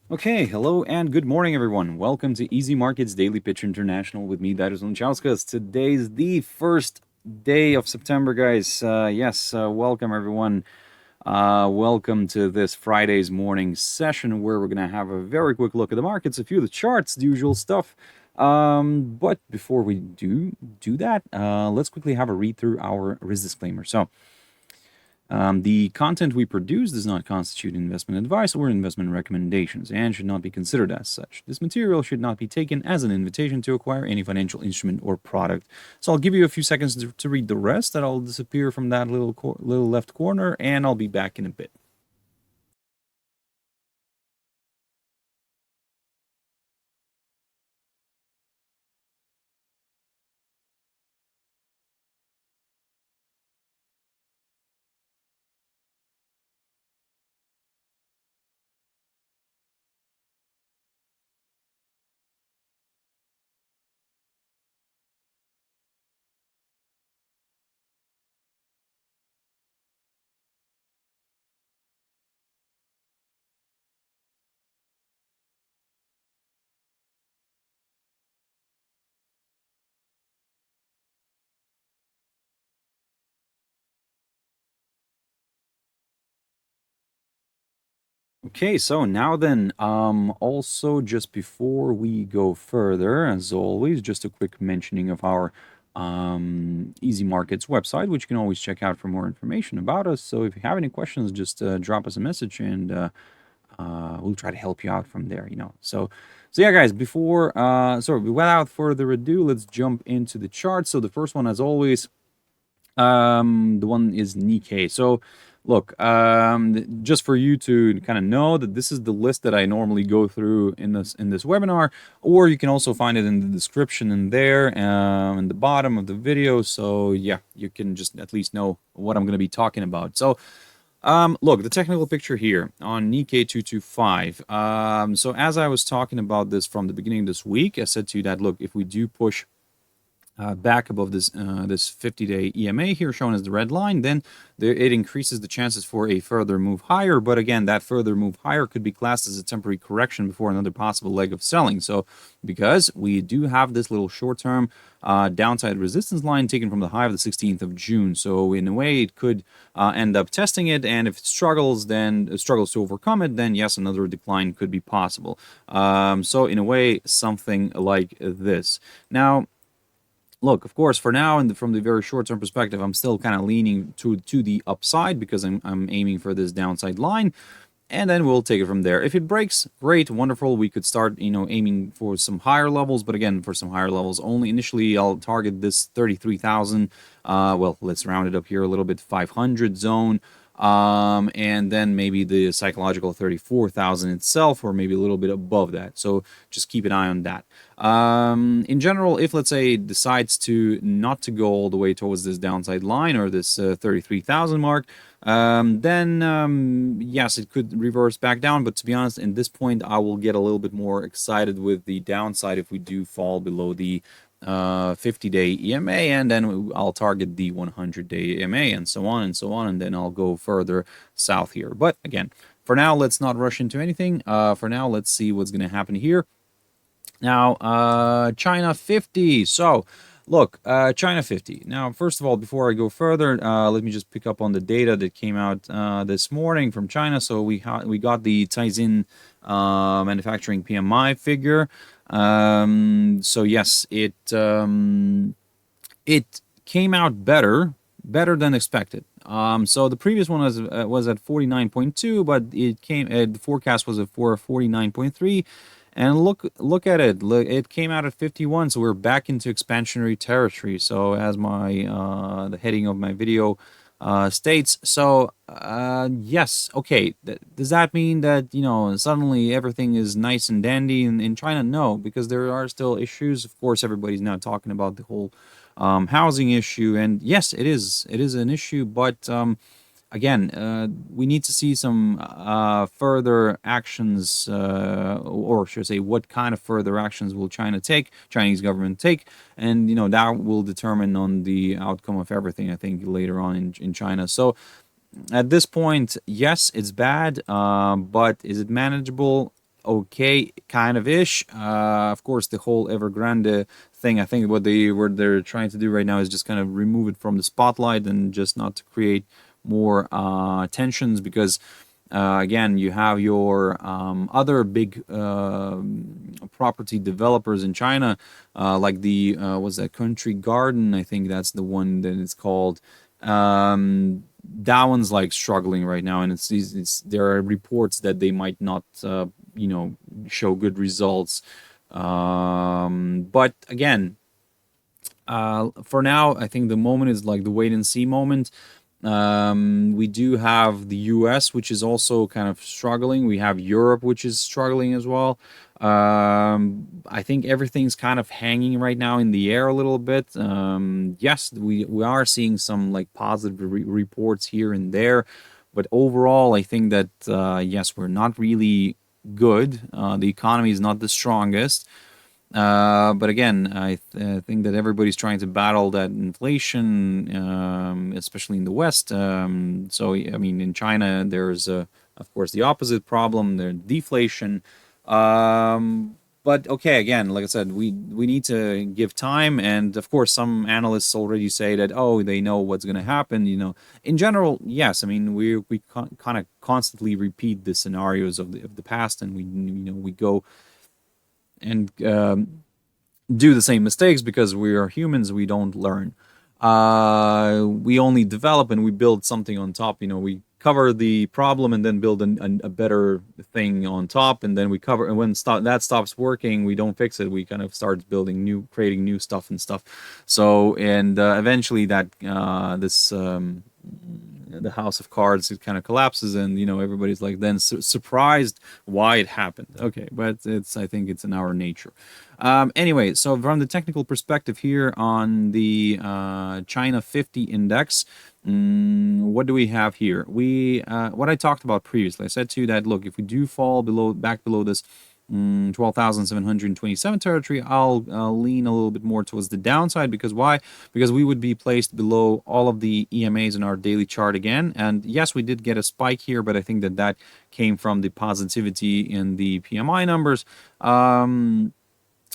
Okay, hello and good morning, everyone. Welcome to Easy Markets Daily Pitch International with me, Darius. Today's the first day of September, guys. Welcome, everyone. Welcome to this Friday's morning session where we're going to have a very quick look at the markets, a few of the charts, the usual stuff. But before we do that, let's quickly have a read through our risk disclaimer. The content we produce does not constitute investment advice or investment recommendations and should not be considered as such. This material should not be taken as an invitation to acquire any financial instrument or product. So I'll give you a few seconds to read the rest. That I'll disappear from that little left corner, and I'll be back in a bit. Okay, so now then, also just before we go further, as always, just a quick mentioning of our Easy Markets website, which you can always check out for more information about us. So if you have any questions, just drop us a message and we'll try to help you out from there, So yeah, guys, without further ado, let's jump into the chart. So the first one, as always, the one is Nikkei. So look, just for you to kind of know that this is the list that I normally go through in this webinar, or you can also find it in the description in there, in the bottom of the video. So yeah, you can just at least know what I'm going to be talking about. So look, the technical picture here on Nikkei 225. So as I was talking about this from the beginning of this week, I said to you that, look, if we do push back above this 50-day EMA here shown as the red line, then it increases the chances for a further move higher. But again, that further move higher could be classed as a temporary correction before another possible leg of selling. So because we do have this little short-term downside resistance line taken from the high of the 16th of June. So in a way, it could end up testing it. And if it struggles, to overcome it, then yes, another decline could be possible. So in a way, something like this. Now, look, of course, for now, and from the very short-term perspective, I'm still kind of leaning to the upside because I'm aiming for this downside line, and then we'll take it from there. If it breaks, great, wonderful. We could start, aiming for some higher levels, but again, for some higher levels only. Initially, I'll target this 33,000. Well, let's round it up here a little bit, 500 zone. And then maybe the psychological 34,000 itself, or maybe a little bit above that. So just keep an eye on that. In general, if let's say it decides to not to go all the way towards this downside line or this 33,000 mark, then yes, it could reverse back down. But to be honest, in this point, I will get a little bit more excited with the downside if we do fall below the 50-day EMA, and then I'll target the 100-day EMA, and so on and so on, and then I'll go further south here. But again, for now, let's not rush into anything. For now, let's see what's going to happen here. Now, China 50. So, look, China 50. Now, first of all, before I go further, let me just pick up on the data that came out this morning from China. So we got the Caixin manufacturing PMI figure. So yes, it came out better than expected. So the previous one was at 49.2, but the forecast was for 49.3. And look at it. Look, it came out at 51, so we're back into expansionary territory. So as the heading of my video states. So yes, okay. Does that mean that suddenly everything is nice and dandy in China? No, because there are still issues. Of course, everybody's now talking about the whole housing issue, and yes, it is an issue, but again, we need to see some further actions, or should I say, what kind of further actions will Chinese government take, and that will determine on the outcome of everything, I think, later on in China. So at this point, yes, it's bad, but is it manageable? okay, kind of ish. Of course, the whole Evergrande thing, I think what they're trying to do right now is just kind of remove it from the spotlight and just not to create more tensions, because again, you have your other big property developers in China, like the what's that, Country Garden, I think that's the one that it's called. That one's like struggling right now, and there are reports that they might not show good results. But again, for now, I think the moment is like the wait and see moment. We do have the US, which is also kind of struggling. We have Europe, which is struggling as well. I think everything's kind of hanging right now in the air a little bit. Yes, we are seeing some like positive reports here and there, but overall, I think that yes, we're not really good. The economy is not the strongest. But again, I think that everybody's trying to battle that inflation, especially in the West. So, I mean, in China, there's, of course, the opposite problem, there's deflation. But okay, again, like I said, we need to give time. And of course, some analysts already say that, oh, they know what's going to happen. In general, yes. I mean, we kind of constantly repeat the scenarios of the past, and we go and do the same mistakes because we are humans. We don't learn. We only develop and we build something on top. We cover the problem and then build a better thing on top, and then we cover. And when that stops working, we don't fix it. We kind of start creating new stuff and stuff. So and eventually that the house of cards, it kind of collapses, and everybody's like then surprised why it happened. Okay, but I think it's in our nature. Anyway, so from the technical perspective here on the China 50 index, what do we have here? What I talked about previously, I said to you that look, if we do fall back below this 12,727 territory, I'll lean a little bit more towards the downside. Because why? Because we would be placed below all of the EMAs in our daily chart again. And yes, we did get a spike here, but I think that came from the positivity in the PMI numbers.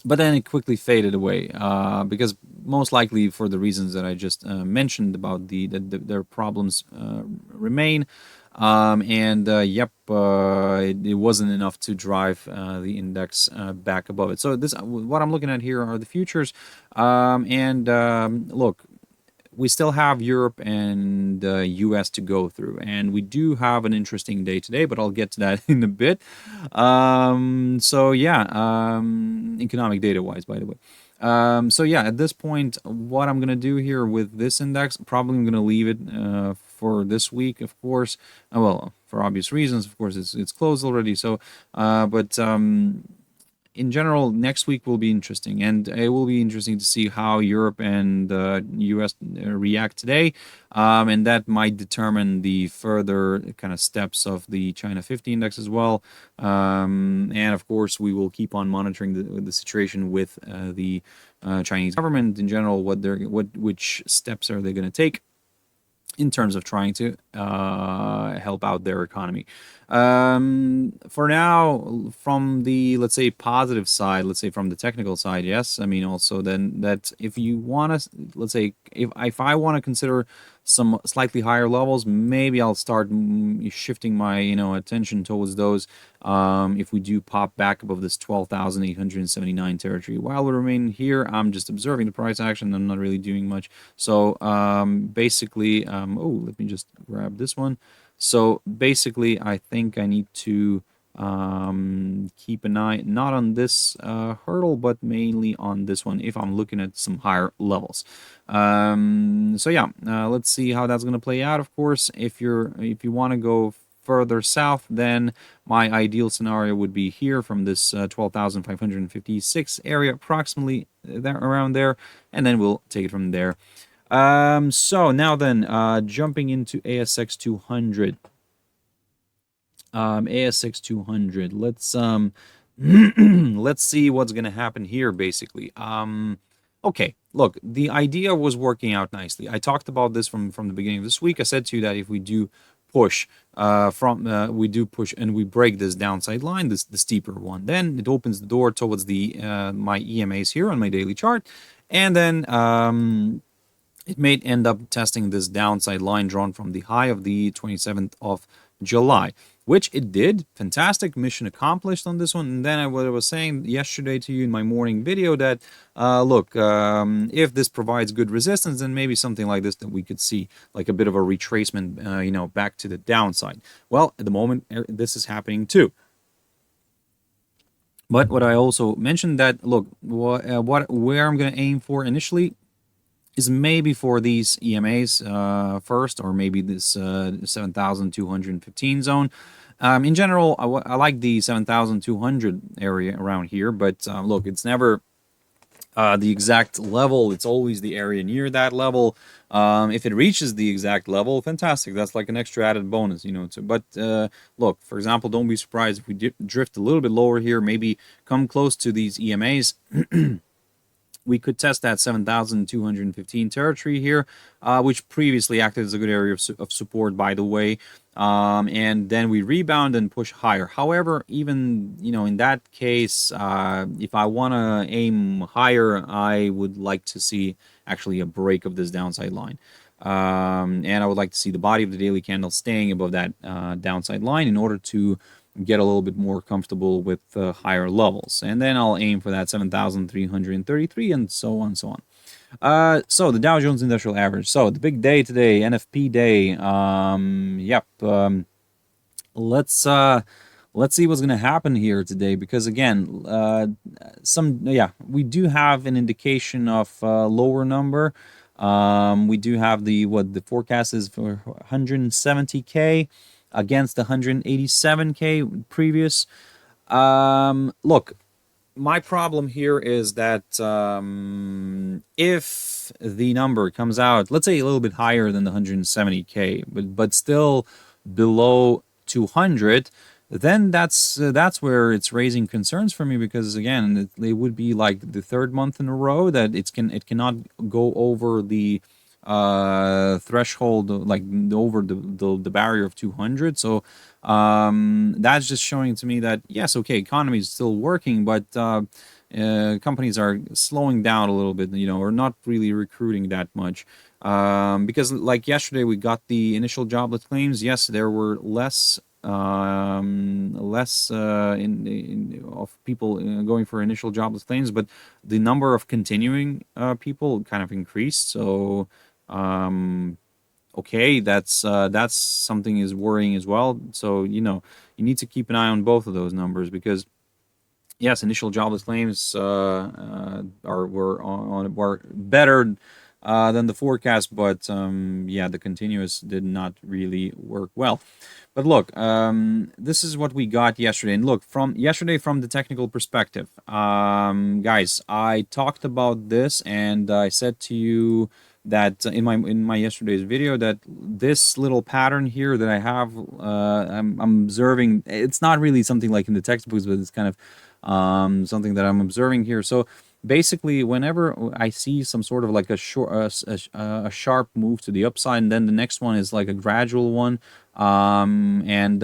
But then it quickly faded away because most likely for the reasons that I just mentioned about their problems remain. It wasn't enough to drive the index back above it. So what I'm looking at here are the futures. Look, we still have Europe and US to go through, and we do have an interesting day today, but I'll get to that in a bit. Economic data wise, by the way. At this point, what I'm going to do here with this index, probably I'm going to leave it for this week, of course. Well, for obvious reasons, of course, it's closed already. So, in general, next week will be interesting, and it will be interesting to see how Europe and US react today, and that might determine the further kind of steps of the China 50 index as well. And of course, we will keep on monitoring the situation with the Chinese government in general. Which steps are they going to take in terms of trying to help out their economy. For now, from the, let's say, positive side, let's say from the technical side, yes. I mean, also then that if you want to, let's say, if I want to consider some slightly higher levels, maybe I'll start shifting my attention towards those. If we do pop back above this 12,879 territory, while we remain here, I'm just observing the price action. I'm not really doing much. So basically, let me just grab this one. So basically, I think I need to keep an eye not on this hurdle, but mainly on this one if I'm looking at some higher levels. Let's see how that's going to play out. Of course, if you want to go further south, then my ideal scenario would be here from this 12,556 area, approximately around there, and then we'll take it from there. So now then, jumping into ASX 200. ASX 200. Let's let's see what's gonna happen here. Basically, okay. Look, the idea was working out nicely. I talked about this from the beginning of this week. I said to you that if we do push we do push and we break this downside line, the steeper one, then it opens the door towards the my EMAs here on my daily chart, and then it may end up testing this downside line drawn from the high of the 27th of July, which it did. Fantastic, mission accomplished on this one. And then what I was saying yesterday to you in my morning video that, look, if this provides good resistance, then maybe something like this that we could see, like a bit of a retracement, you know, back to the downside. Well, at the moment, this is happening too. But what I also mentioned that, look, where I'm going to aim for initially is maybe for these EMAs first, or maybe this 7,215 zone. In general, I like the 7,200 area around here, but look, it's never the exact level. It's always the area near that level. If it reaches the exact level, fantastic. That's like an extra added bonus, you know. But look, for example, don't be surprised if we drift a little bit lower here, maybe come close to these EMAs. We could test that 7,215 territory here, which previously acted as a good area of support, by the way. And then we rebound and push higher. However, even, you know, in that case, if I want to aim higher, I would like to see actually a break of this downside line. And I would like to see the body of the daily candle staying above that downside line in order to get a little bit more comfortable with higher levels. And then I'll aim for that 7,333 and so on and so on. So the Dow Jones Industrial Average. So the big day today, NFP day. Let's see what's going to happen here today, because again, we do have an indication of lower number. We do have the forecast is for 170K against the 187K previous. Look, my problem here is that if the number comes out, let's say a little bit higher than the 170K, but still below 200, then that's where it's raising concerns for me, because again, it would be like the third month in a row that it cannot go over the threshold, like over the barrier of 200. So that's just showing to me that yes, okay, economy is still working, but companies are slowing down a little bit, you know, or not really recruiting that much. Because like yesterday we got the initial jobless claims. Yes, there were less of people going for initial jobless claims, but the number of continuing people kind of increased. So okay, that's something is worrying as well. So, you know, you need to keep an eye on both of those numbers, because yes, initial jobless claims were better than the forecast, but yeah, the continuous did not really work well. But look, this is what we got yesterday. And look, from yesterday, from the technical perspective, guys, I talked about this, and I said to you that in my yesterday's video that this little pattern here that I have, I'm observing. It's not really something like in the textbooks, but it's kind of something that I'm observing here. So basically, whenever I see some sort of like a sharp move to the upside, and then the next one is like a gradual one, and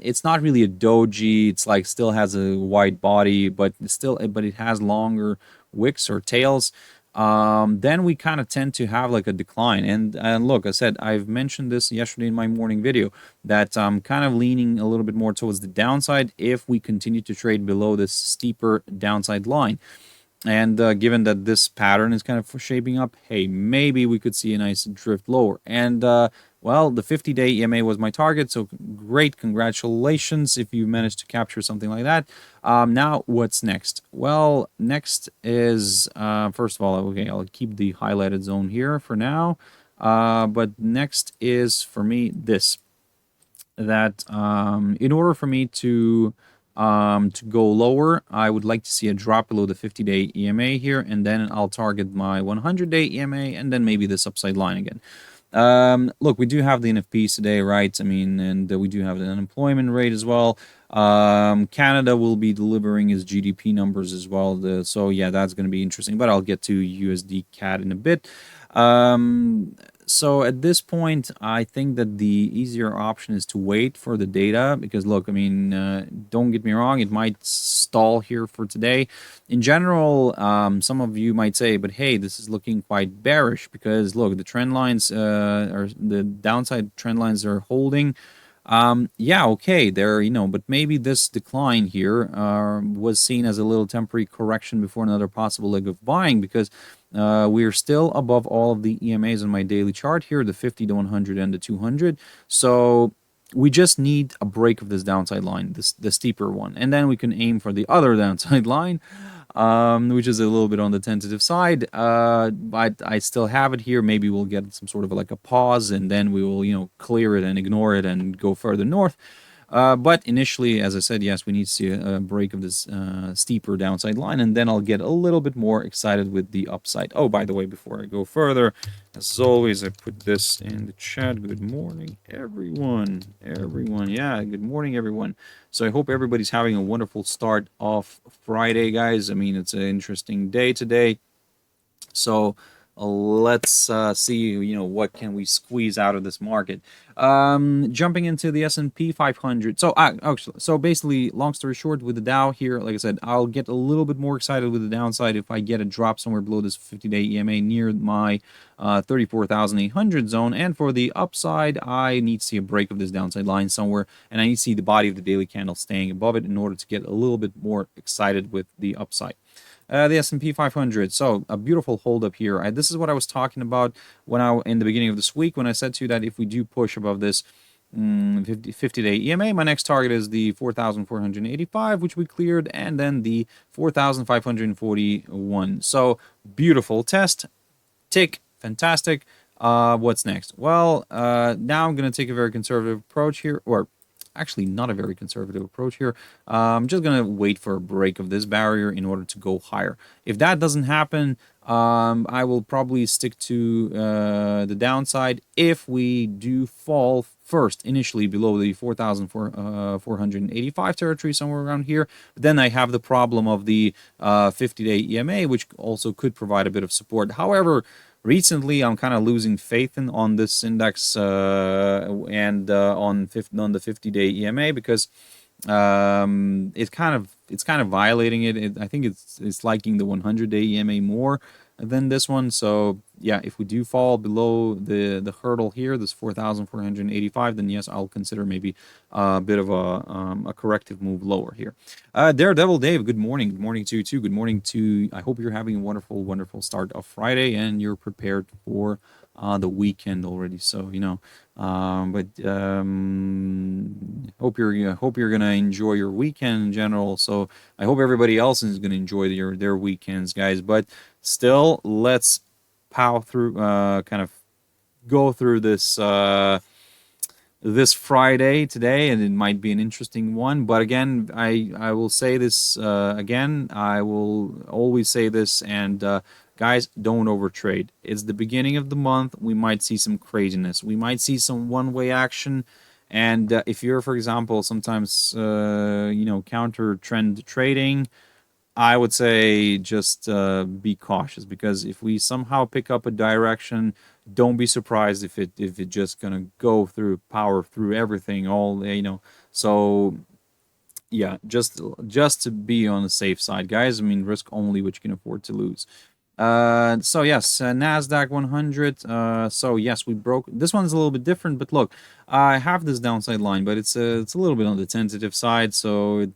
it's not really a doji. It's like still has a wide body, but it has longer wicks or tails. Then we kind of tend to have like a decline. And look, I said, I've mentioned this yesterday in my morning video, that I'm kind of leaning a little bit more towards the downside if we continue to trade below this steeper downside line. And given that this pattern is kind of shaping up, hey, maybe we could see a nice drift lower. And well, the 50-day EMA was my target, so great, congratulations if you managed to capture something like that. Now, what's next? Well, next is, first of all, okay, I'll keep the highlighted zone here for now. But next is, for me, this. That in order for me to go lower, I would like to see a drop below the 50-day EMA here, and then I'll target my 100-day EMA, and then maybe this upside line again. Look, we do have the NFPs today, right? I mean, and we do have the unemployment rate as well. Canada will be delivering his GDP numbers as well. So yeah, that's going to be interesting, but I'll get to USDCAD in a bit. So at this point, I think that the easier option is to wait for the data because look, I mean, don't get me wrong, it might stall here for today. In general, some of you might say, but hey, this is looking quite bearish because look, the trend lines are the downside trend lines are holding. Yeah, okay, there, but maybe this decline here was seen as a little temporary correction before another possible leg of buying because we're still above all of the EMAs on my daily chart here, the 50, the 100, and the 200. So we just need a break of this downside line, the steeper one, and then we can aim for the other downside line, which is a little bit on the tentative side, but I still have it here. Maybe we'll get some sort of like a pause, and then we will, clear it and ignore it and go further north. But initially, as I said, yes, we need to see a break of this steeper downside line, and then I'll get a little bit more excited with the upside. Oh, by the way, before I go further, as always, I put this in the chat. Good morning, everyone. Yeah, good morning, everyone. So I hope everybody's having a wonderful start of Friday, guys. I mean, it's an interesting day today. So let's see, what can we squeeze out of this market. Jumping into the S&P 500. So actually, so basically, long story short, with the Dow here, like I said, I'll get a little bit more excited with the downside if I get a drop somewhere below this 50-day EMA near my 34,800 zone. And for the upside, I need to see a break of this downside line somewhere, and I need to see the body of the daily candle staying above it in order to get a little bit more excited with the upside. The S&P 500. So a beautiful hold up here. This is what I was talking about in the beginning of this week when I said to you that if we do push above this 50-day EMA, my next target is the 4,485, which we cleared, and then the 4,541. So beautiful test. Tick. Fantastic. What's next? Well, now I'm going to take a very conservative approach here, or actually not a very conservative approach here. I'm just going to wait for a break of this barrier in order to go higher. If that doesn't happen, I will probably stick to the downside if we do fall first initially below the 4,485 territory, somewhere around here. But then I have the problem of the 50-day EMA, which also could provide a bit of support. However, recently, I'm kind of losing faith on this index and on the 50-day EMA because it's kind of violating it. I think it's liking the 100-day EMA more than this one. So yeah, if we do fall below the hurdle here, this 4,485, then yes, I'll consider maybe a bit of a corrective move lower here. Daredevil Dave, good morning. Good morning to you too. Good morning to. I hope you're having a wonderful start of Friday and you're prepared for the weekend already. So hope you're gonna enjoy your weekend in general. So I hope everybody else is gonna enjoy their weekends, guys. But still, let's power through, kind of go through this this Friday today, and it might be an interesting one. But again, I will say this again. I will always say this, and guys, don't overtrade. It's the beginning of the month. We might see some craziness. We might see some one-way action. And if you're, for example, sometimes counter trend trading, I would say just be cautious, because if we somehow pick up a direction, don't be surprised if it just gonna go through, power through everything all, So yeah, just to be on the safe side, guys. I mean, risk only what you can afford to lose. So yes, NASDAQ 100. So yes, we broke. This one's a little bit different, but look, I have this downside line, but it's a little bit on the tentative side. So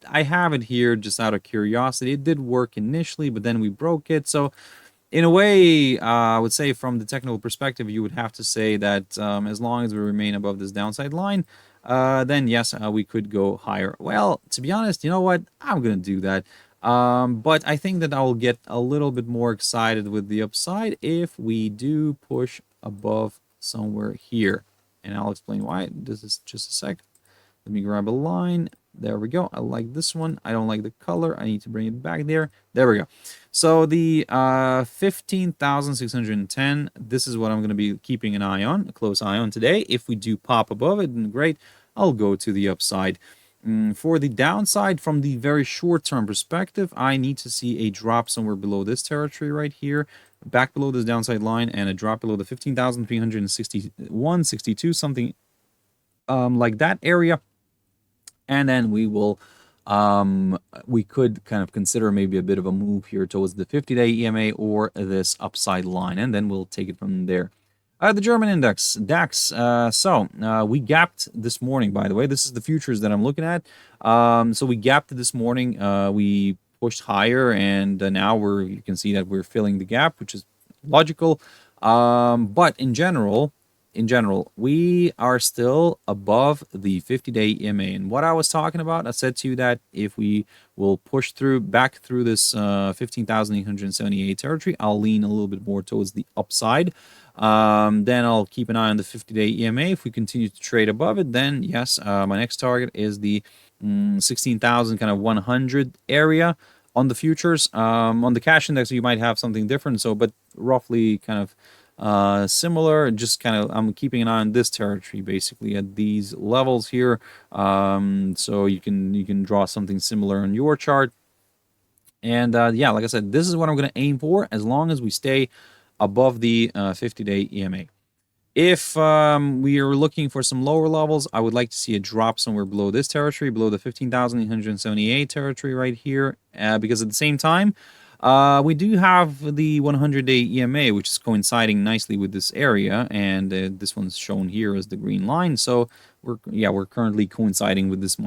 I have it here just out of curiosity. It did work initially, but then we broke it. So in a way, I would say from the technical perspective, you would have to say that as long as we remain above this downside line, then yes, we could go higher. Well, to be honest, you know what? I'm gonna do that. But I think that I will get a little bit more excited with the upside if we do push above somewhere here. And I'll explain why. This is just a sec. Let me grab a line. There we go. I like this one. I don't like the color. I need to bring it back there. There we go. So the 15,610, this is what I'm going to be keeping an eye on, a close eye on today. If we do pop above it, then great. I'll go to the upside. For the downside, from the very short-term perspective, I need to see a drop somewhere below this territory right here, back below this downside line, and a drop below the 15,361.62, something like that area. And then we could kind of consider maybe a bit of a move here towards the 50-day EMA or this upside line, and then we'll take it from there. The German index, DAX. We gapped this morning, by the way. This is the futures that I'm looking at. So we gapped this morning. We pushed higher, and now you can see that we're filling the gap, which is logical. But in general, we are still above the 50-day EMA. And what I was talking about, I said to you that if we will push back through this 15,878 territory, I'll lean a little bit more towards the upside. Then I'll keep an eye on the 50-day EMA. If we continue to trade above it, then yes, my next target is the 16,000 kind of 100 area on the futures. On the cash index, you might have something different. But roughly kind of similar. Just kind of I'm keeping an eye on this territory basically at these levels here. So you can draw something similar on your chart. And yeah, like I said, this is what I'm going to aim for as long as we stay above the 50-day EMA. If we are looking for some lower levels, I would like to see a drop somewhere below this territory, below the 15,878 territory right here, because at the same time, we do have the 100-day EMA, which is coinciding nicely with this area, and this one's shown here as the green line. So we're currently coinciding with this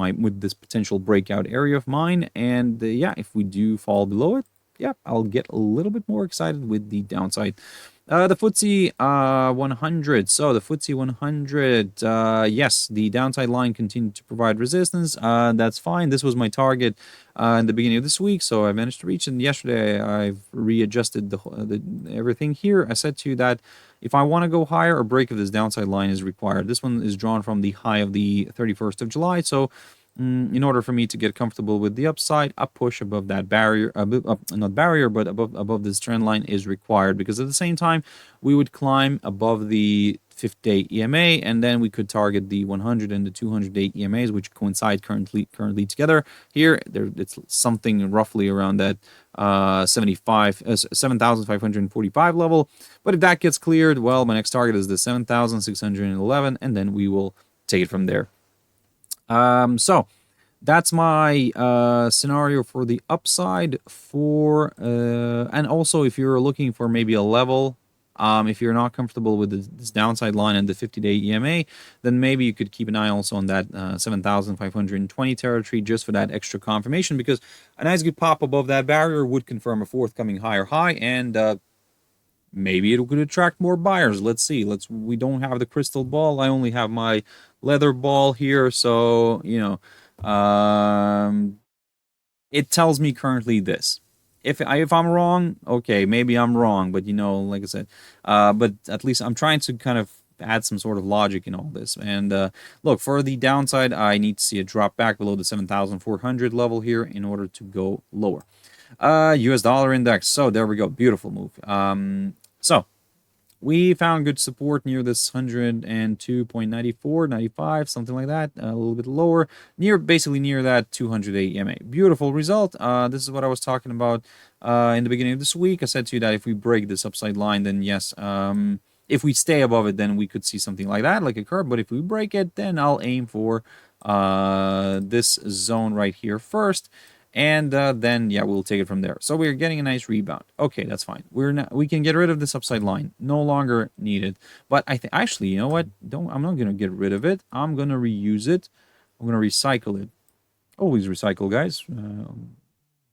potential breakout area of mine, and yeah, if we do fall below it, yeah, I'll get a little bit more excited with the downside. The FTSE 100. So the FTSE 100, yes, the downside line continued to provide resistance. That's fine. This was my target in the beginning of this week, so I managed to reach it. And yesterday, I've readjusted everything here. I said to you that if I want to go higher, a break of this downside line is required. This one is drawn from the high of the 31st of July, so in order for me to get comfortable with the upside, a push above that barrier, not barrier, but above this trend line is required, because at the same time, we would climb above the 50-day EMA, and then we could target the 100 and the 200-day EMAs, which coincide currently together. Here, it's something roughly around that 7,545 level. But if that gets cleared, well, my next target is the 7,611, and then we will take it from there. So that's my scenario for the upside. And also, if you're looking for maybe a level, if you're not comfortable with this downside line and the 50-day EMA, then maybe you could keep an eye also on that 7,520 territory, just for that extra confirmation, because a nice good pop above that barrier would confirm a forthcoming higher high, and maybe it could attract more buyers. Let's see. We don't have the crystal ball. I only have my leather ball here, so it tells me currently this. If I'm wrong, okay, maybe I'm wrong, but like I said, but at least I'm trying to kind of add some sort of logic in all this. And look, for the downside, I need to see a drop back below the 7,400 level here in order to go lower. US dollar index. So there we go. Beautiful move. So we found good support near this 102.94, 95, something like that, a little bit lower, basically near that 200-day EMA. Beautiful result. This is what I was talking about in the beginning of this week. I said to you that if we break this upside line, then yes, if we stay above it, then we could see something like that, like a curve. But if we break it, then I'll aim for this zone right here first. And then, yeah, we'll take it from there. So we're getting a nice rebound. Okay, that's fine. We can get rid of this upside line. No longer needed. But I think, actually, you know what? I'm not going to get rid of it. I'm going to reuse it. I'm going to recycle it. Always recycle, guys.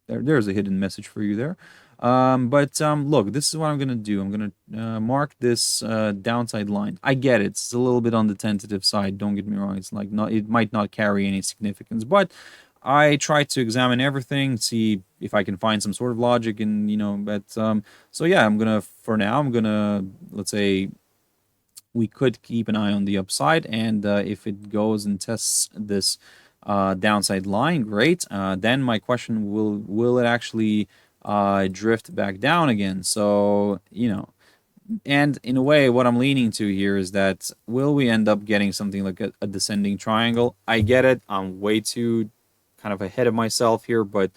There's a hidden message for you there. Look, this is what I'm going to do. I'm going to mark this downside line. I get it. It's a little bit on the tentative side. Don't get me wrong. It's like it might not carry any significance, but I try to examine everything, see if I can find some sort of logic, and so yeah, for now, let's say we could keep an eye on the upside, and if it goes and tests this downside line, great. Then my question will it actually drift back down again? So And in a way, what I'm leaning to here is that will we end up getting something like a descending triangle? I get it. I'm way too kind of ahead of myself here, but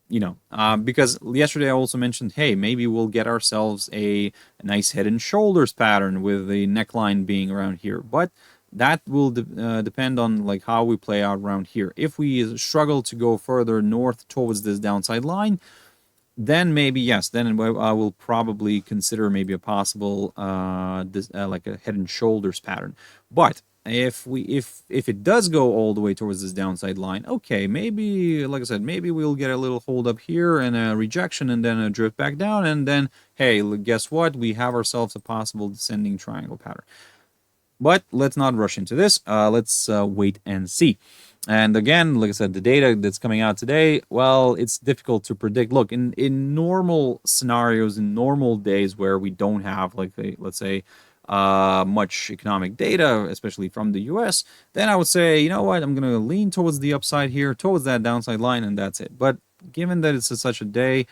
because yesterday I also mentioned, hey, maybe we'll get ourselves a nice head and shoulders pattern with the neckline being around here. But that will depend on like how we play out around here. If we struggle to go further north towards this downside line, then maybe yes. Then I will probably consider maybe a possible like a head and shoulders pattern. But if it does go all the way towards this downside line, okay, maybe like I said, maybe we'll get a little hold up here and a rejection, and then a drift back down, and then hey, guess what? We have ourselves a possible descending triangle pattern. But let's not rush into this. Let's wait and see. And again, like I said, the data that's coming out today, well, it's difficult to predict. Look, in normal scenarios, in normal days where we don't have, like, let's say, much economic data, especially from the US, then I would say, you know what, I'm going to lean towards the upside here, towards that downside line, and that's it. But given that it's such a day,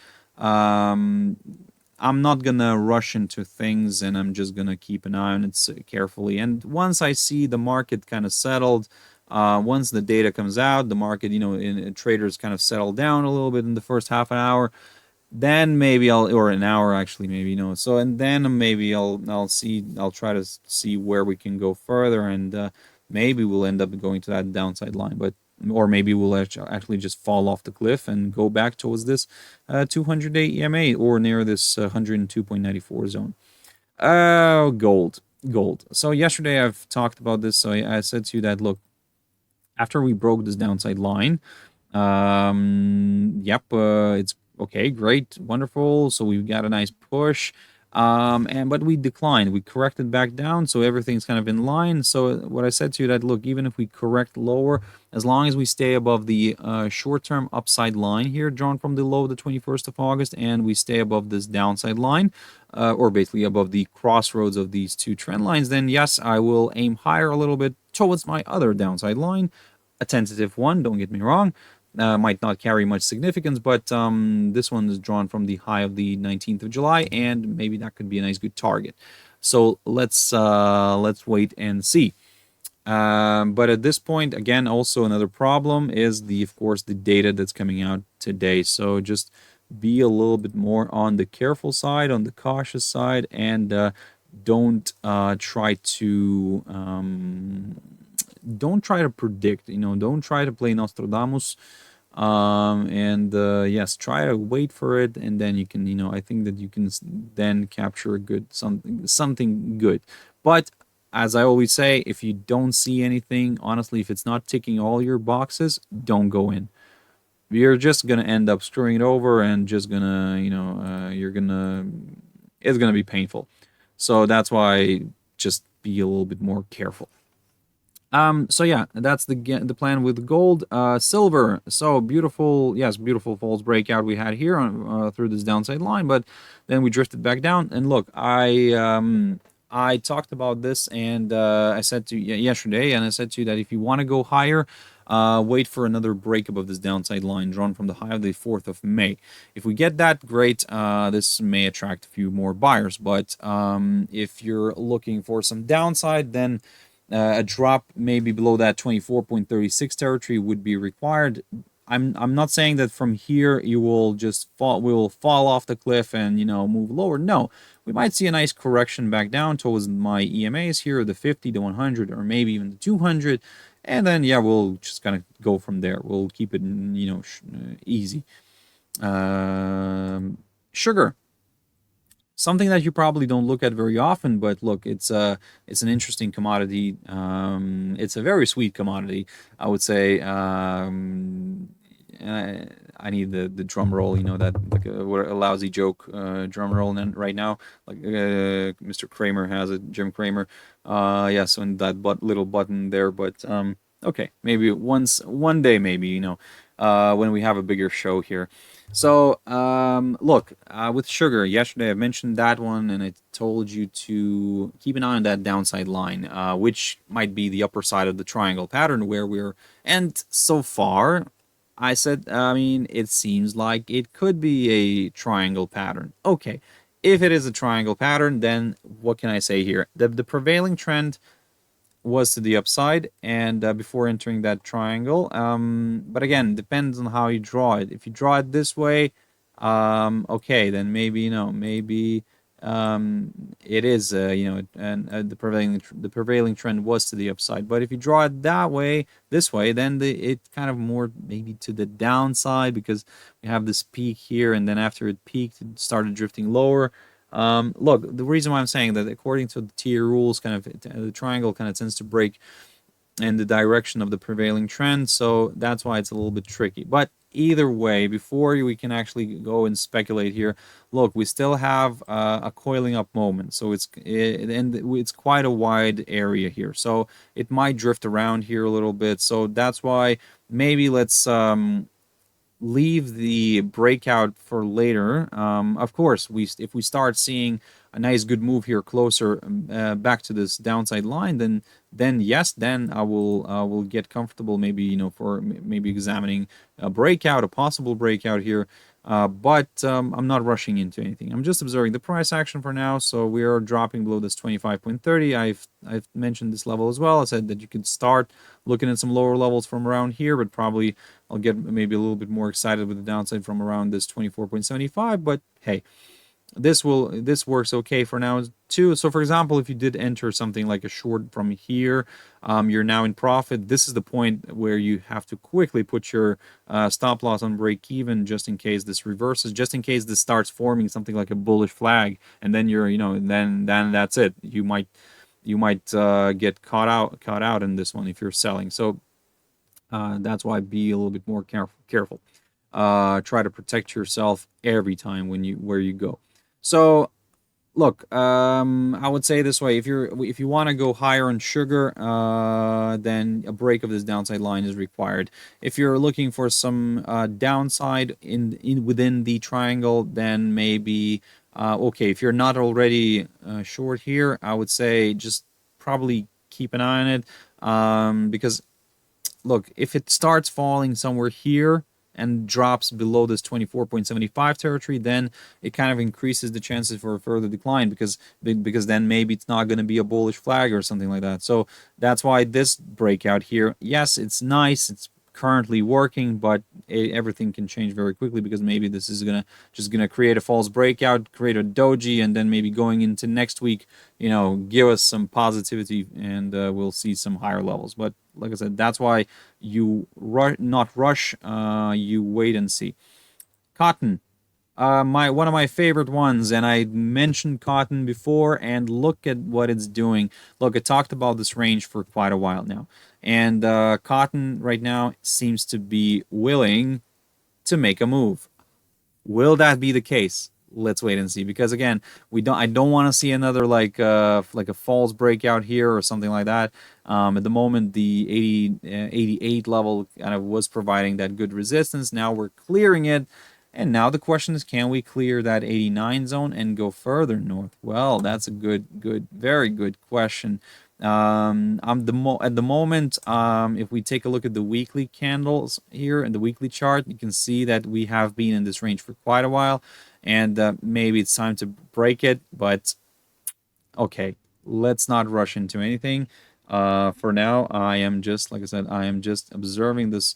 I'm not gonna rush into things, and I'm just gonna keep an eye on it carefully. And once I see the market kind of settled, once the data comes out, the market, traders kind of settle down a little bit in the first half an hour, then maybe or an hour actually, maybe, So, and then maybe I'll try to see where we can go further, and maybe we'll end up going to that downside line, or maybe we'll actually just fall off the cliff and go back towards this 200-day EMA or near this 102.94 zone. Gold. So yesterday I've talked about this. So I said to you that, look, after we broke this downside line, it's okay, great, wonderful. So we've got a nice push. But we declined. We corrected back down, so everything's kind of in line. So what I said to you that, look, even if we correct lower, as long as we stay above the short-term upside line here, drawn from the low the 21st of August, and we stay above this downside line, or basically above the crossroads of these two trend lines, then yes, I will aim higher a little bit towards my other downside line, a tentative one, don't get me wrong. Might not carry much significance, but this one is drawn from the high of the 19th of July, and maybe that could be a nice good target. So let's wait and see. But at this point, again, also another problem is of course, the data that's coming out today. So just be a little bit more on the careful side, on the cautious side, and don't try to predict. Don't try to play Nostradamus. Yes, try to wait for it, and then you can, I think that you can then capture a good something good. But as I always say, if you don't see anything, honestly, if it's not ticking all your boxes, don't go in. You're just gonna end up screwing it over, and just gonna, it's gonna be painful. So that's why just be a little bit more careful. So yeah, that's the plan with gold. Silver, so beautiful, yes, beautiful false breakout we had here on through this downside line, but then we drifted back down. And look, I talked about this, and I said to you yesterday, and I said to you that if you want to go higher, wait for another break above this downside line drawn from the high of the 4th of May. If we get that, great. This may attract a few more buyers, but if you're looking for some downside, then a drop maybe below that 24.36 territory would be required. I'm not saying that from here you will just fall off the cliff and move lower. No, we might see a nice correction back down towards my EMAs here, the 50, the 100, or maybe even the 200, and then yeah, we'll just kind of go from there. We'll keep it easy. Sugar. Something that you probably don't look at very often, but look, it's an interesting commodity. It's a very sweet commodity, I would say. I need the drum roll, that like a lousy joke drum roll right now, like Mr. Kramer has it, Jim Kramer. So in that little button there, but okay, maybe one day, maybe when we have a bigger show here. So, look, with sugar, yesterday I mentioned that one, and I told you to keep an eye on that downside line, which might be the upper side of the triangle pattern where and so far, I said, it seems like it could be a triangle pattern. Okay, If it is a triangle pattern, then what can I say here? The prevailing trend was to the upside, and before entering that triangle. But again, depends on how you draw it. If you draw it this way, okay, then maybe maybe it is and the prevailing trend was to the upside. But if you draw it that way, this way, then it kind of more maybe to the downside, because we have this peak here, and then after it peaked, it started drifting lower. Look, the reason why I'm saying that, according to the tier rules, kind of the triangle kind of tends to break in the direction of the prevailing trend, so that's why it's a little bit tricky. But either way, before we can actually go and speculate here, look, we still have a coiling up moment, so it's quite a wide area here, so it might drift around here a little bit. So that's why maybe let's leave the breakout for later. Of course, if we start seeing a nice good move here closer back to this downside line, then yes, then I will get comfortable, maybe for maybe examining a breakout, a possible breakout here. But I'm not rushing into anything. I'm just observing the price action for now. So we are dropping below this 25.30. I've mentioned this level as well. I said that you could start looking at some lower levels from around here, but probably I'll get maybe a little bit more excited with the downside from around this 24.75. But hey, this works okay for now too. So for example, if you did enter something like a short from here, you're now in profit. This is the point where you have to quickly put your stop loss on break even, just in case this reverses, just in case this starts forming something like a bullish flag, and then you're then that's it. You might get caught out in this one if you're selling. So that's why be a little bit more careful. Try to protect yourself every time where you go. So look, I would say this way: if you want to go higher on sugar, then a break of this downside line is required. If you're looking for some downside within the triangle, then maybe okay. If you're not already short here, I would say just probably keep an eye on it, because look, if it starts falling somewhere here and drops below this 24.75 territory, then it kind of increases the chances for a further decline, because then maybe it's not going to be a bullish flag or something like that. So that's why this breakout here, yes, it's nice, it's currently working, but everything can change very quickly, because maybe this is just gonna create a false breakout, create a doji, and then maybe going into next week, give us some positivity, and we'll see some higher levels. But like I said, that's why you not rush, you wait and see. Cotton, one of my favorite ones, and I mentioned cotton before, and look at what it's doing. Look, I talked about this range for quite a while now, and cotton right now seems to be willing to make a move. Will that be the case? Let's wait and see, because again, I don't want to see another like a false breakout here or something like that. At the moment, the 88 level kind of was providing that good resistance. Now we're clearing it. And now the question is, can we clear that 89 zone and go further north? Well, that's a very good question. At the moment, if we take a look at the weekly candles here and the weekly chart, you can see that we have been in this range for quite a while, and maybe it's time to break it. But okay, let's not rush into anything. For now, I am just, like I said, I am just observing this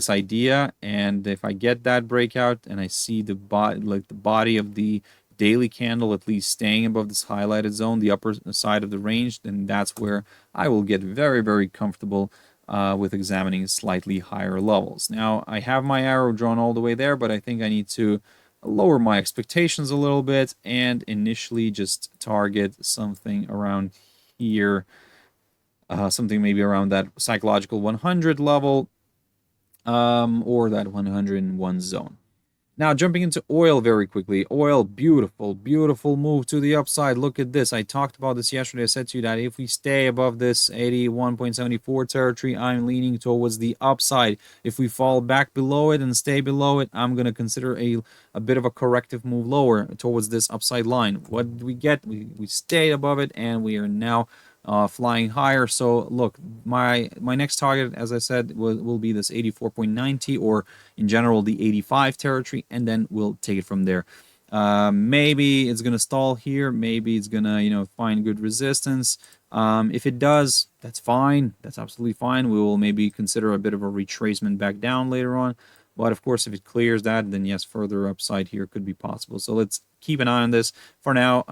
idea, and if I get that breakout and I see the body of the daily candle at least staying above this highlighted zone, the upper side of the range, then that's where I will get very, very comfortable with examining slightly higher levels. Now, I have my arrow drawn all the way there, but I think I need to lower my expectations a little bit and initially just target something around here. Something maybe around that psychological 100 level, or that 101 zone. Now, jumping into oil very quickly. Oil, beautiful, beautiful move to the upside. Look at this. I talked about this yesterday. I said to you that if we stay above this 81.74 territory, I'm leaning towards the upside. If we fall back below it and stay below it, I'm going to consider a bit of a corrective move lower towards this upside line. What did we get? We stayed above it, and we are now flying higher. So look, my next target, as I said, will be this 84.90, or in general the 85 territory, and then we'll take it from there. Maybe it's gonna stall here. Maybe it's gonna, find good resistance. If it does, that's fine. That's absolutely fine. We will maybe consider a bit of a retracement back down later on. But of course, if it clears that, then yes, further upside here could be possible. So let's keep an eye on this for now.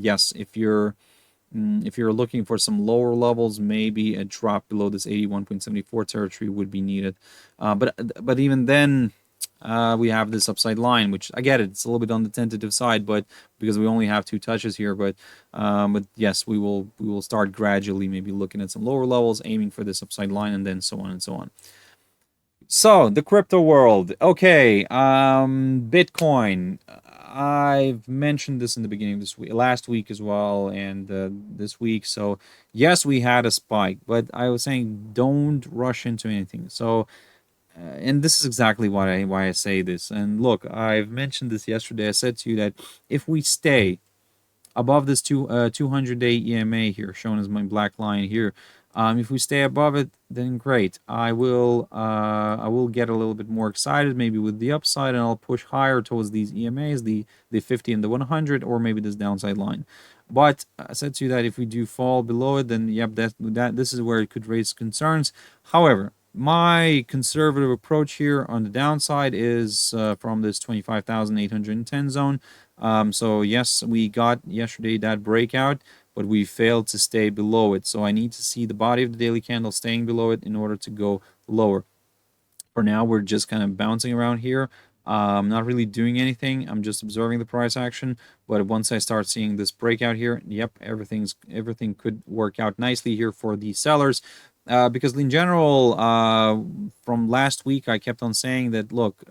Yes, if you're looking for some lower levels, maybe a drop below this 81.74 territory would be needed. But even then, we have this upside line, which I get it, it's a little bit on the tentative side, but because we only have 2 touches here. But yes, we will start gradually, maybe looking at some lower levels, aiming for this upside line, and then so on and so on. So the crypto world, okay. Bitcoin. I've mentioned this in the beginning of this week, last week as well, and this week. So yes, we had a spike, but I was saying don't rush into anything. So, and this is exactly why I say this. And look, I've mentioned this yesterday. I said to you that if we stay above this 200-day EMA here, shown as my black line here. If we stay above it, then great. I will get a little bit more excited, maybe with the upside, and I'll push higher towards these EMAs, the 50 and the 100, or maybe this downside line. But I said to you that if we do fall below it, then yep, this is where it could raise concerns. However, my conservative approach here on the downside is from this 25,810 zone. So yes, we got yesterday that breakout, but we failed to stay below it. So I need to see the body of the daily candle staying below it in order to go lower. For now, we're just kind of bouncing around here. Not really doing anything. I'm just observing the price action. But once I start seeing this breakout here, yep, everything could work out nicely here for the sellers. Because in general, from last week, I kept on saying that, look,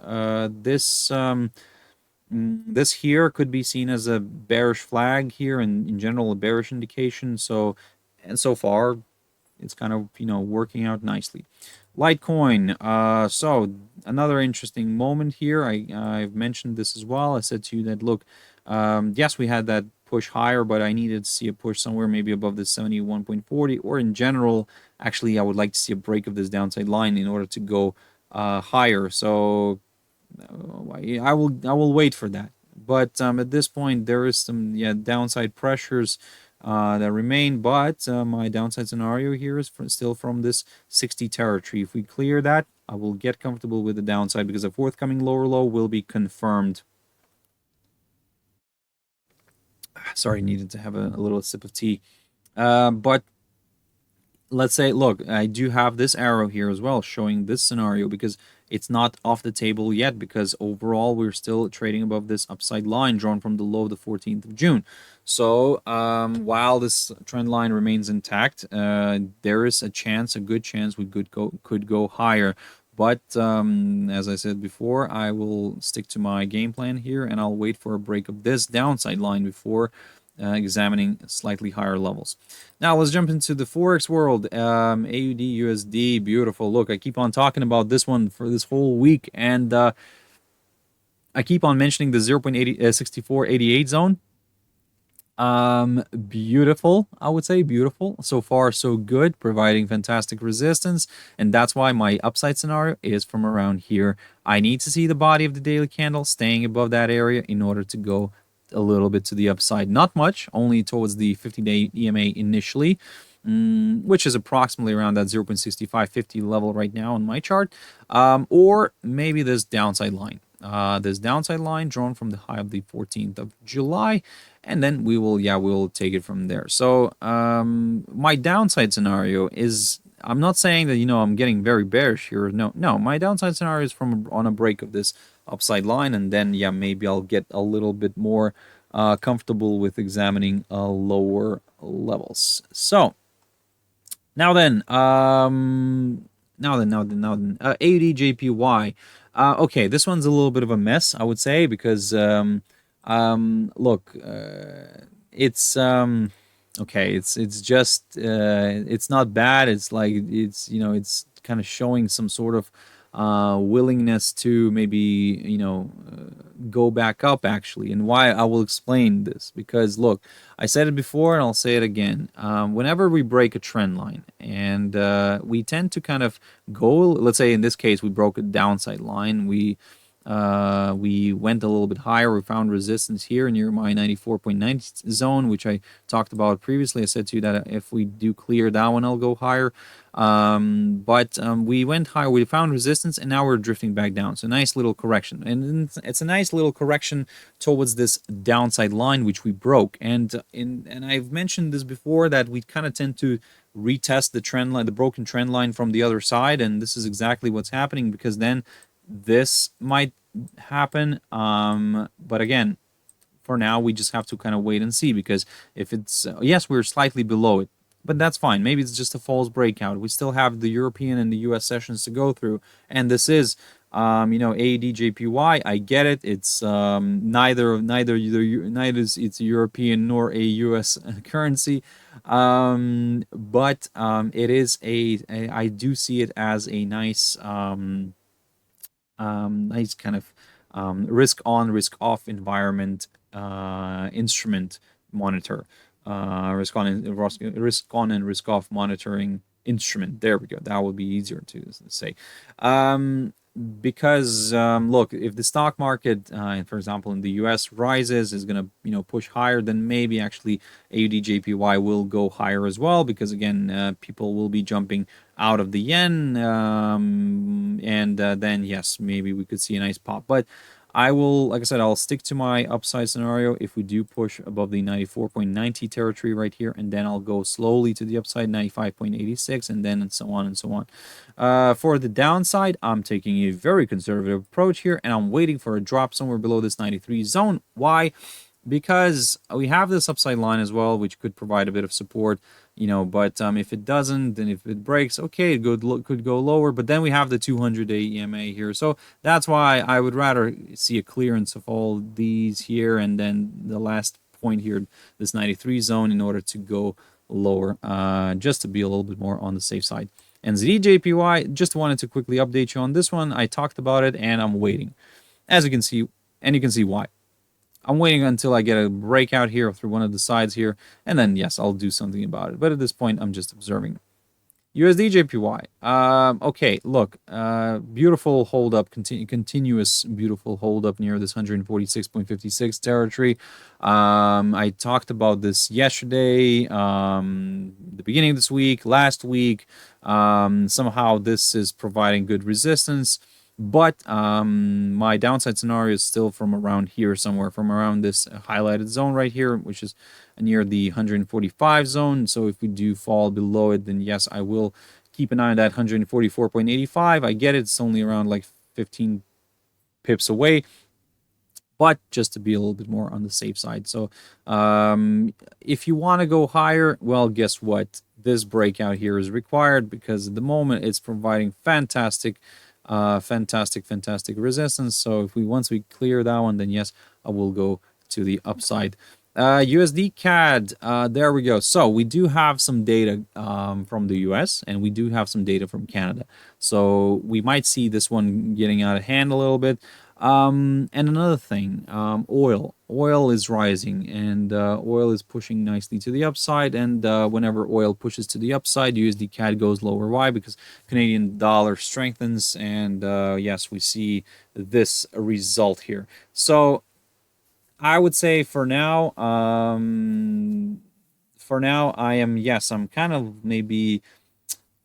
this here could be seen as a bearish flag here, and in general a bearish indication. So, and so far it's kind of working out nicely. Litecoin, so another interesting moment here. I've mentioned this as well. I said to you that, look, yes, we had that push higher, but I needed to see a push somewhere maybe above this 71.40, or in general, actually I would like to see a break of this downside line in order to go higher. So I will wait for that. But at this point, there is some downside pressures that remain. But my downside scenario here is still from this 60 territory. If we clear that, I will get comfortable with the downside because a forthcoming lower low will be confirmed. Sorry, needed to have a little sip of tea. But let's say, look, I do have this arrow here as well showing this scenario because it's not off the table yet, because overall we're still trading above this upside line drawn from the low of the 14th of June. So while this trend line remains intact, there is a chance, a good chance we could go higher. But as I said before, I will stick to my game plan here, and I'll wait for a break of this downside line before examining slightly higher levels. Now let's jump into the Forex world. AUDUSD, beautiful. Look, I keep on talking about this one for this whole week, and I keep on mentioning the 0.6488 zone. Beautiful, I would say, beautiful. So far, so good, providing fantastic resistance, and that's why my upside scenario is from around here. I need to see the body of the daily candle staying above that area in order to go a little bit to the upside. Not much, only towards the 50-day EMA initially, which is approximately around that 0.6550 level right now on my chart, or maybe this downside line. This downside line drawn from the high of the 14th of July, and then we'll take it from there. So my downside scenario is, I'm not saying that I'm getting very bearish here. No, my downside scenario is on a break of this upside line, and then maybe I'll get a little bit more comfortable with examining lower levels. So now then, AUDJPY. Okay, this one's a little bit of a mess, I would say, because look, it's okay, it's just it's not bad. It's like it's kind of showing some sort of willingness to maybe go back up, actually. And why, I will explain this, because look, I said it before and I'll say it again. Whenever we break a trend line, and we tend to kind of go, let's say in this case we broke a downside line, we We went a little bit higher. We found resistance here near my 94.90 zone, which I talked about previously. I said to you that if we do clear that one, I'll go higher. But we went higher. We found resistance, and now we're drifting back down. So nice little correction, and it's a nice little correction towards this downside line, which we broke. And I've mentioned this before, that we kind of tend to retest the trend line, the broken trend line from the other side, and this is exactly what's happening, because then this might happen. But again, for now, we just have to kind of wait and see, because if it's yes, we're slightly below it, but that's fine. Maybe it's just a false breakout. We still have the European and the US sessions to go through, and this is AUDJPY. I get it. It's neither it's European nor a US currency, but it is I do see it as a nice nice kind of risk on, risk off environment instrument monitor, risk on and risk off monitoring instrument. There we go. That would be easier to say. Because look, if the stock market, for example, in the US rises, is going to push higher, then maybe actually AUDJPY will go higher as well, because again, people will be jumping out of the yen, and then yes, maybe we could see a nice pop. But I will, like I said, I'll stick to my upside scenario if we do push above the 94.90 territory right here, and then I'll go slowly to the upside, 95.86, and then and so on and so on. For the downside, I'm taking a very conservative approach here, and I'm waiting for a drop somewhere below this 93 zone. Why? Because we have this upside line as well, which could provide a bit of support, but if it doesn't, then if it breaks, okay, it could go lower, but then we have the 200-day EMA here. So that's why I would rather see a clearance of all these here, and then the last point here, this 93 zone, in order to go lower, just to be a little bit more on the safe side. And ZDJPY, just wanted to quickly update you on this one. I talked about it, and I'm waiting, as you can see, and you can see why. I'm waiting until I get a breakout here through one of the sides here, and then yes, I'll do something about it. But at this point, I'm just observing. USDJPY. Okay, look, beautiful hold up, continuous beautiful hold up near this 146.56 territory. I talked about this yesterday, the beginning of this week, last week. Somehow this is providing good resistance. But my downside scenario is still from around here somewhere, from around this highlighted zone right here, which is near the 145 zone. So if we do fall below it, then yes, I will keep an eye on that 144.85. I get it. It's only around like 15 pips away, but just to be a little bit more on the safe side. So if you want to go higher, well, guess what? This breakout here is required, because at the moment it's providing fantastic resistance. So if once we clear that one, then yes, I will go to the upside. USDCAD, there we go. So we do have some data from the US, and we do have some data from Canada. So we might see this one getting out of hand a little bit. And another thing, oil is rising, and oil is pushing nicely to the upside, and whenever oil pushes to the upside, USDCAD goes lower. Why? Because Canadian dollar strengthens, and yes, we see this result here. So I would say for now, I am, yes, I'm kind of maybe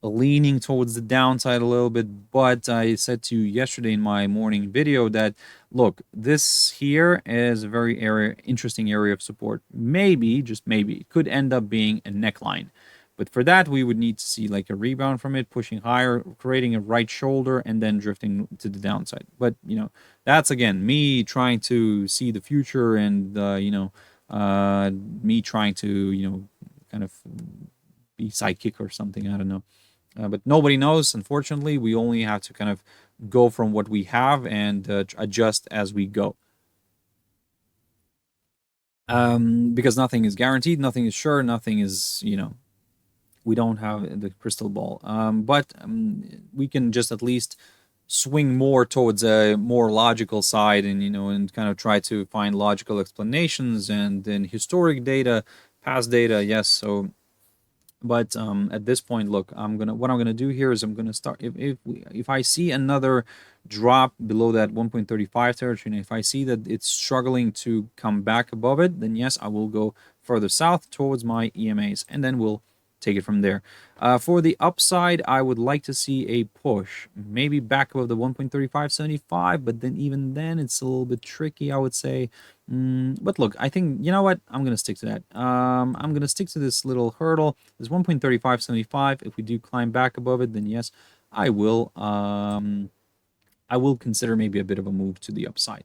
leaning towards the downside a little bit, but I said to you yesterday in my morning video that, look, this here is a very interesting area of support. Maybe, just maybe, it could end up being a neckline. But for that, we would need to see like a rebound from it, pushing higher, creating a right shoulder, and then drifting to the downside. But, that's, again, me trying to see the future, and, me trying to, kind of be psychic or something. I don't know. But nobody knows, unfortunately. We only have to kind of go from what we have and adjust as we go. Because nothing is guaranteed, nothing is sure, nothing is, we don't have the crystal ball. But we can just at least swing more towards a more logical side, and, and kind of try to find logical explanations, and then historic data, past data, yes. So But at this point, look, what I'm gonna do here is I'm gonna start if I see another drop below that 1.35 territory, and if I see that it's struggling to come back above it, then yes, I will go further south towards my EMAs, and then we'll take it from there. For the upside, I would like to see a push, maybe back above the 1.3575, but then even then, it's a little bit tricky, I would say. But look, I think, you know what? I'm going to stick to that. I'm going to stick to this little hurdle. This 1.3575. If we do climb back above it, then yes, I will consider maybe a bit of a move to the upside.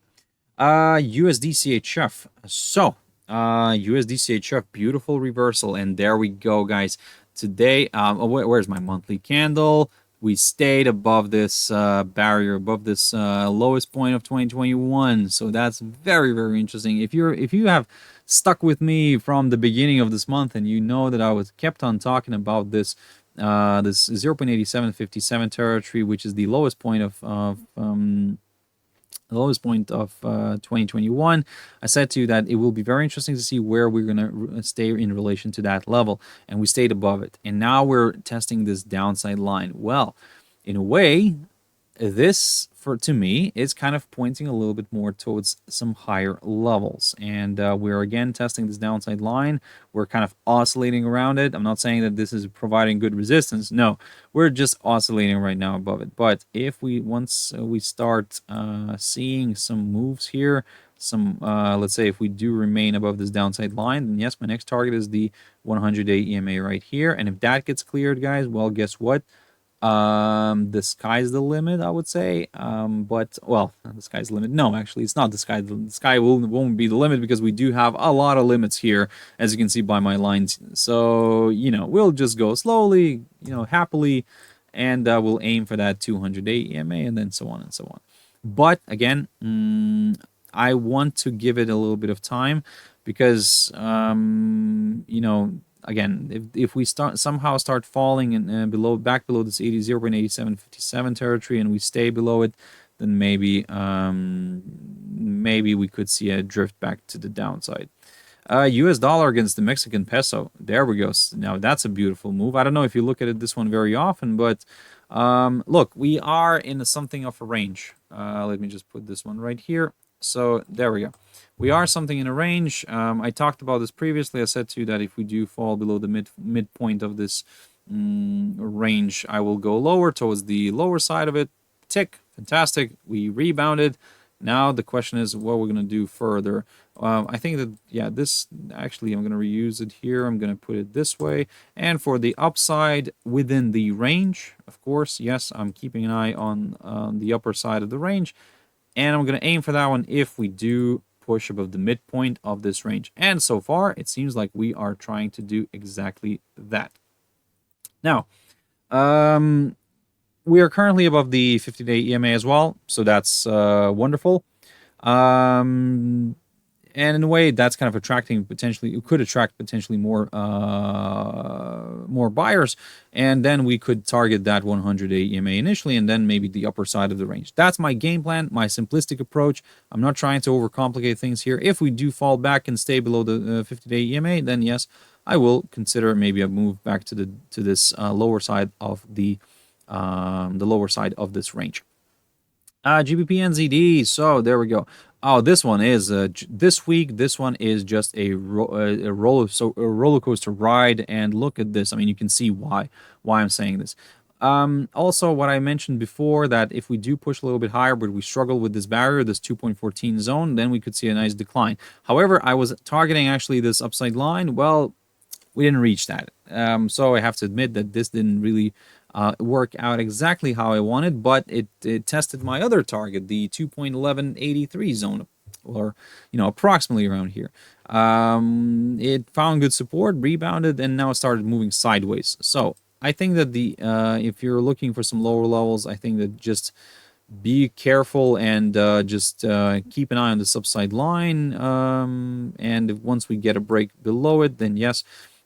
USDCHF. So, USDCHF, beautiful reversal. And there we go, guys. Today, where's my monthly candle? We stayed above this barrier, above this lowest point of 2021. So that's very, very interesting. If you have stuck with me from the beginning of this month, and you know that I was kept on talking about this 0.8757 territory, which is the lowest point of 2021. I said to you that it will be very interesting to see where we're going to stay in relation to that level, and we stayed above it. And now we're testing this downside line. Well, in a way, this, to me, is kind of pointing a little bit more towards some higher levels. And we're again testing this downside line. We're kind of oscillating around it. I'm not saying that this is providing good resistance. No, we're just oscillating right now above it. But if once we start seeing some moves here, let's say if we do remain above this downside line, then yes, my next target is the 100-day EMA right here. And if that gets cleared, guys, well, guess what? The sky's the limit, I would say. But well, the sky's the limit. No, actually, it's not the sky. The sky won't be the limit, because we do have a lot of limits here, as you can see by my lines. So, we'll just go slowly, happily, and we'll aim for that 200-day EMA, and then so on and so on. But again, I want to give it a little bit of time, because again, if we somehow start falling and back below this 0.8757 territory, and we stay below it, then maybe we could see a drift back to the downside. US dollar against the Mexican peso. There we go. Now that's a beautiful move. I don't know if you look at this one very often, but look, we are in something of a range. Let me just put this one right here. So there we go. We are something in a range. I talked about this previously. I said to you that if we do fall below the midpoint of this range, I will go lower towards the lower side of it. Tick, fantastic. We rebounded. Now the question is what we're going to do further. I think that, yeah, this actually, I'm going to reuse it here. I'm going to put it this way. And for the upside within the range, of course, yes, I'm keeping an eye on the upper side of the range. And I'm going to aim for that one if we do push above the midpoint of this range. And so far, it seems like we are trying to do exactly that. Now, we are currently above the 50-day EMA as well, so that's wonderful. And in a way, that's kind of attracting potentially, it could attract potentially more buyers, and then we could target that 100-day EMA initially, and then maybe the upper side of the range. That's my game plan, my simplistic approach. I'm not trying to overcomplicate things here. If we do fall back and stay below the 50-day EMA, then yes, I will consider maybe a move back to this lower side of the lower side of this range. GBPNZD. So there we go. Oh, this one is this week. This one is just a roller coaster ride, and look at this. I mean, you can see why I'm saying this. Also, what I mentioned before, that if we do push a little bit higher, but we struggle with this barrier, this 2.14 zone, then we could see a nice decline. However, I was targeting actually this upside line. Well, we didn't reach that. So I have to admit that this didn't really work out exactly how I wanted, but it tested my other target, the 2.1183 zone, or approximately around here. It found good support, rebounded, and now it started moving sideways. So I think that if you're looking for some lower levels, I think that just be careful and just keep an eye on the upside line. And once we get a break below it, then yes.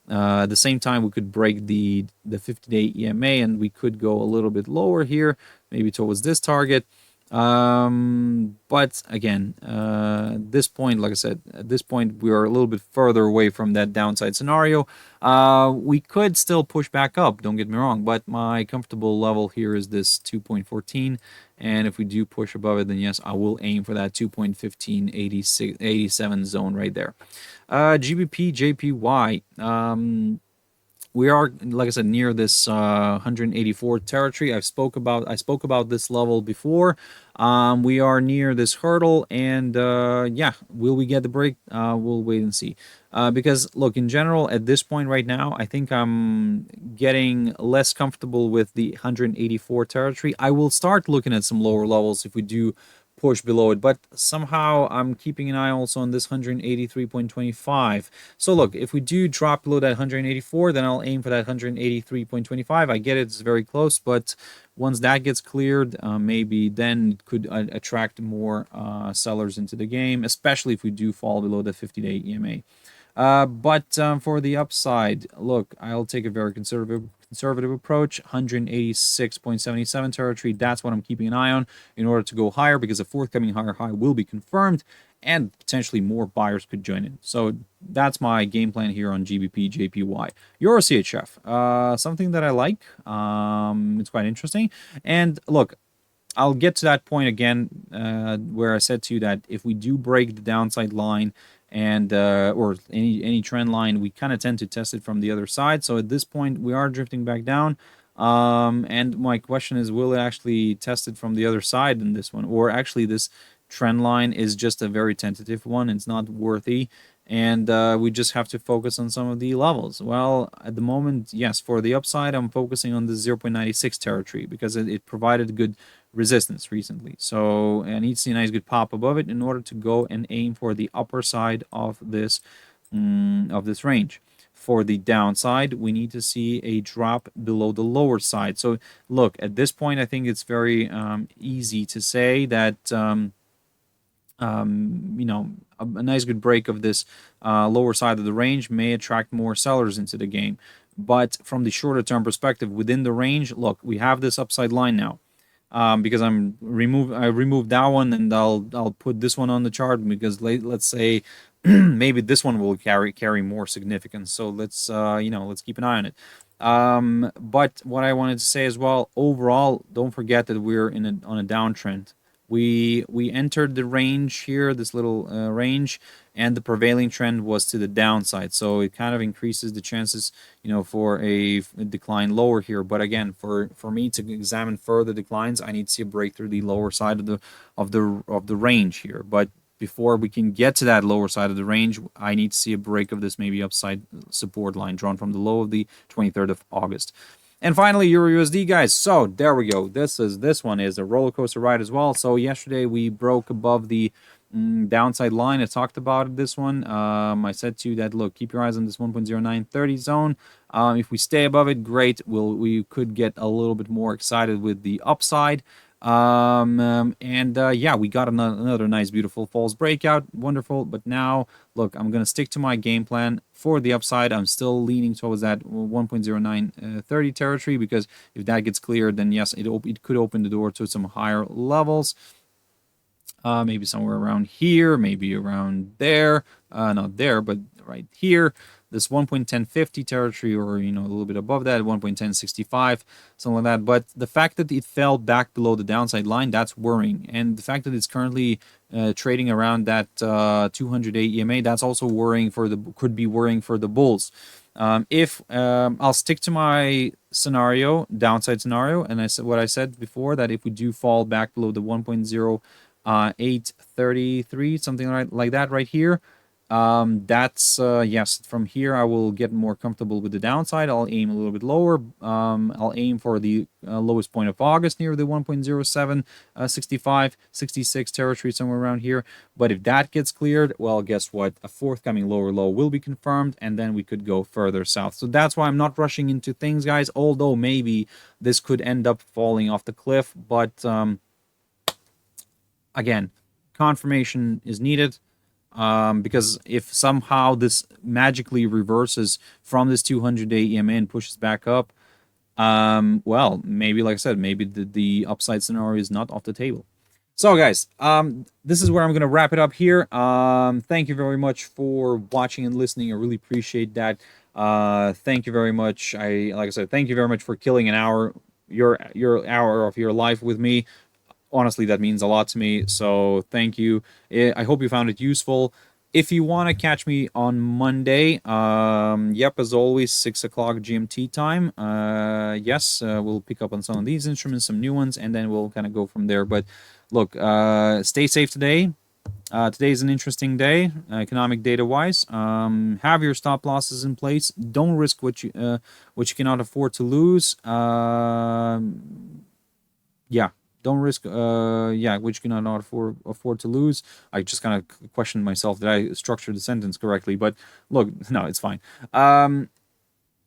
At the same time, we could break the 50-day EMA, and we could go a little bit lower here, maybe towards this target. But again, at this point, like I said, at this point, we are a little bit further away from that downside scenario. We could still push back up, don't get me wrong, but my comfortable level here is this 2.14. And if we do push above it, then yes, I will aim for that 2.1587 zone right there. GBPJPY. We are, like I said, near this 184 territory. I spoke about this level before. We are near this hurdle, and yeah, will we get the break? We'll wait and see. Because look, in general, at this point right now, I think I'm getting less comfortable with the 184 territory. I will start looking at some lower levels if we do push below it, but somehow I'm keeping an eye also on this 183.25. So look, if we do drop below that 184, then I'll aim for that 183.25. I get it's very close, but once that gets cleared, maybe then it could attract more sellers into the game, especially if we do fall below the 50-day EMA. But for the upside, look, I'll take a very conservative approach. 186.77 territory, that's what I'm keeping an eye on in order to go higher, because a forthcoming higher high will be confirmed and potentially more buyers could join in. So that's my game plan here on GBPJPY. EURCHF, something that I like. It's quite interesting. And look, I'll get to that point again where I said to you that if we do break the downside line and or any trend line, we kind of tend to test it from the other side. So at this point, we are drifting back down. And my question is, will it actually test it from the other side in this one? Or actually this trend line is just a very tentative one. It's not worthy. And we just have to focus on some of the levels. Well, at the moment, yes, for the upside, I'm focusing on the 0.96 territory because it provided good resistance recently. So I need to see a nice good pop above it in order to go and aim for the upper side of this range. For the downside, we need to see a drop below the lower side. So look, at this point, I think it's very easy to say that you know, a nice good break of this lower side of the range may attract more sellers into the game. But from the shorter term perspective, within the range, look, we have this upside line now. Because I removed that one, and I'll put this one on the chart because let's say maybe this one will carry more significance. So let's let's keep an eye on it. But what I wanted to say as well, overall, don't forget that we're on a downtrend. We entered the range here, this little range, and the prevailing trend was to the downside. So it kind of increases the chances, for a decline lower here. But again, for me to examine further declines, I need to see a break through the lower side of the range here. But before we can get to that lower side of the range, I need to see a break of this maybe upside support line drawn from the low of the 23rd of August. And finally, EURUSD, guys. So there we go. This one is a roller coaster ride as well. So yesterday we broke above the downside line. I talked about this one. I said to you that, look, keep your eyes on this 1.0930 zone. If we stay above it, great. We could get a little bit more excited with the upside. Yeah, we got another nice, beautiful false breakout. Wonderful. But now, look, I'm going to stick to my game plan for the upside. I'm still leaning towards that 1.0930 territory, because if that gets cleared, then yes, it could open the door to some higher levels. Maybe somewhere around here, maybe around there. Not there, but right here. This 1.1050 territory, or a little bit above that, 1.1065, something like that. But the fact that it fell back below the downside line, that's worrying. And the fact that it's currently trading around that 200-day EMA, that's also worrying could be worrying for the bulls. If I'll stick to my scenario, downside scenario, and what I said before, that if we do fall back below the 1.0833, something like that right here, that's yes, from here I will get more comfortable with the downside. I'll aim a little bit lower. I'll aim for the lowest point of August near the 1.0765, 66 territory, somewhere around here. But if that gets cleared, well, guess what? A forthcoming lower low will be confirmed, and then we could go further south. So that's why I'm not rushing into things, guys, although maybe this could end up falling off the cliff. But again, confirmation is needed. Because if somehow this magically reverses from this 200-day EMA and pushes back up, well, maybe, like I said, maybe the upside scenario is not off the table. So guys, this is where I'm gonna wrap it up here. Thank you very much for watching and listening. I really appreciate that. Thank you very much. Like I said, thank you very much for killing an hour, your hour of your life with me. Honestly, that means a lot to me. So thank you. I hope you found it useful. If you want to catch me on Monday, yep, as always, 6 o'clock GMT time. Yes, we'll pick up on some of these instruments, some new ones, and then we'll kind of go from there. But look, stay safe today. Today is an interesting day, economic data-wise. Have your stop losses in place. Don't risk what you cannot afford to lose. Yeah. Don't risk, which cannot afford to lose. I just kind of questioned myself that I structured the sentence correctly, but look, no, it's fine.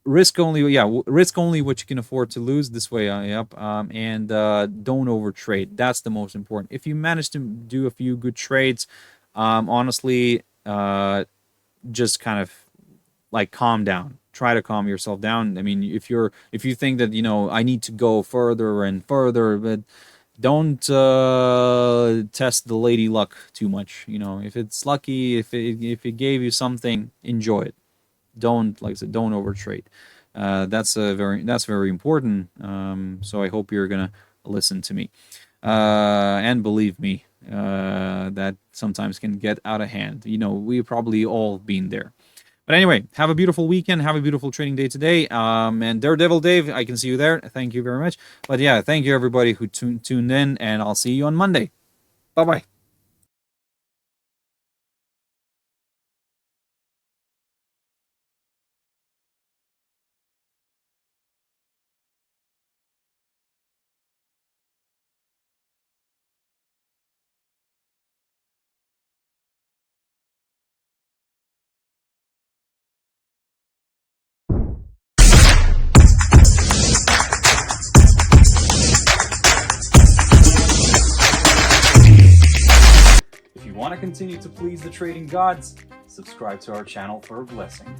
Risk only what you can afford to lose. This way, yep. And don't overtrade. That's the most important. If you manage to do a few good trades, honestly, just kind of like calm down. Try to calm yourself down. I mean, if you think that I need to go further and further, but don't test the lady luck too much. If it's lucky, if it gave you something, enjoy it. Don't, like I said, don't overtrade. That's very important. So I hope you're gonna listen to me, and believe me, that sometimes can get out of hand. We've probably all been there. But anyway, have a beautiful weekend. Have a beautiful trading day today. And Daredevil Dave, I can see you there. Thank you very much. But yeah, thank you everybody who tuned in, and I'll see you on Monday. Bye-bye. If you want to continue to please the trading gods, subscribe to our channel for a blessing.